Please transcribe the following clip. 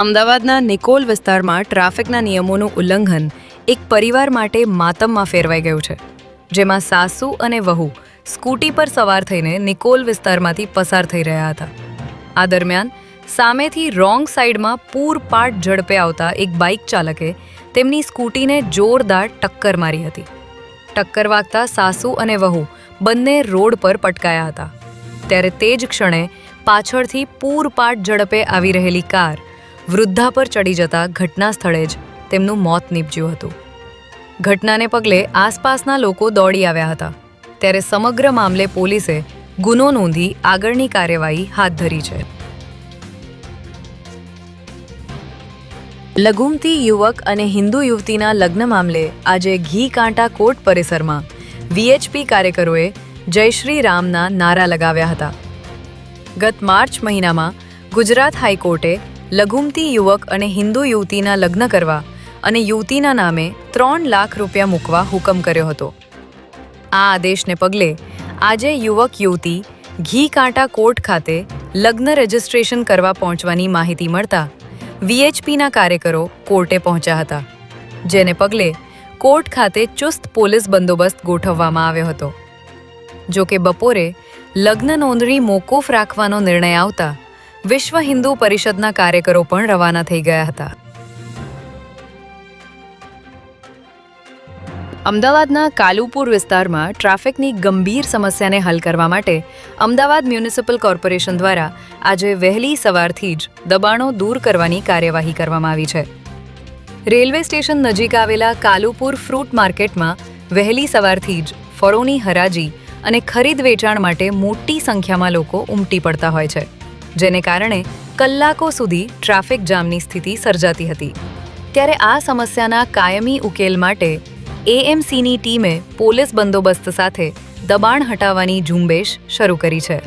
અમદાવાદના નિકોલ વિસ્તારમાં ટ્રાફિકના નિયમોનું ઉલ્લંઘન એક પરિવાર માટે માતમમાં ફેરવાઈ ગયું છે, જેમાં સાસુ અને વહુ સ્કૂટી પર સવાર થઈને નિકોલ વિસ્તારમાંથી પસાર થઈ રહ્યા હતા. આ દરમિયાન સામેથી રોંગ સાઈડમાં પૂરપાટ ઝડપે આવતા એક બાઇક ચાલકે તેમની સ્કૂટીને જોરદાર ટક્કર મારી હતી. ટક્કર વાગતા સાસુ અને વહુ બંને રોડ પર પટકાયા હતા. ત્યારે તે જ ક્ષણે પાછળથી પૂરપાટ ઝડપે આવી રહેલી કાર વૃદ્ધા પર ચડી જતા ઘટના સ્થળે જ તેમનું મોત નીપજ્યું હતું. ઘટનાને પગલે આસપાસના લોકો દોડી આવ્યા હતા. ત્યારે સમગ્ર મામલે પોલીસે ગુનો નોંધી આગળની કાર્યવાહી હાથ ધરી છે. લઘુમતી યુવક અને હિન્દુ યુવતીના લગ્ન મામલે આજે ઘી કાંટા કોર્ટ પરિસરમાં વીએચપી કાર્યકરોએ જય શ્રી રામના નારા લગાવ્યા હતા. ગત માર્ચ મહિનામાં ગુજરાત હાઈકોર્ટે લઘુમતી યુવક અને હિન્દુ યુવતીના લગ્ન કરવા અને યુવતીના નામે 3 લાખ રૂપિયા મૂકવા હુકમ કર્યો હતો. આ આદેશને પગલે આજે યુવક યુવતી ઘી કાંટા કોર્ટ ખાતે લગ્ન રજિસ્ટ્રેશન કરવા પહોંચવાની માહિતી મળતા વીએચપીના કાર્યકરો કોર્ટે પહોંચ્યા હતા, જેને પગલે કોર્ટ ખાતે ચુસ્ત પોલીસ બંદોબસ્ત ગોઠવવામાં આવ્યો હતો. જો કે બપોરે લગ્ન નોંધણી મોકૂફ રાખવાનો નિર્ણય આવતા વિશ્વ હિન્દુ પરિષદના કાર્યકરો પણ રવાના થઈ ગયા હતા. અમદાવાદના કાલુપુર વિસ્તારમાં ટ્રાફિકની ગંભીર સમસ્યાને હલ કરવા માટે અમદાવાદ મ્યુનિસિપલ કોર્પોરેશન દ્વારા આજે વહેલી સવારથી જ દબાણો દૂર કરવાની કાર્યવાહી કરવામાં આવી છે. રેલવે સ્ટેશન નજીક આવેલા કાલુપુર ફ્રૂટ માર્કેટમાં વહેલી સવારથી જ ફળોની હરાજી અને ખરીદ વેચાણ માટે મોટી સંખ્યામાં લોકો ઉમટી પડતા હોય છે, જેને કારણે કલાકો સુધી ટ્રાફિક જામની સ્થિતિ સર્જાતી હતી. ત્યારે આ સમસ્યાના કાયમી ઉકેલ માટે એએમસીની ટીમે પોલીસ બંદોબસ્ત સાથે દબાણ હટાવવાની ઝુંબેશ શરૂ કરી છે.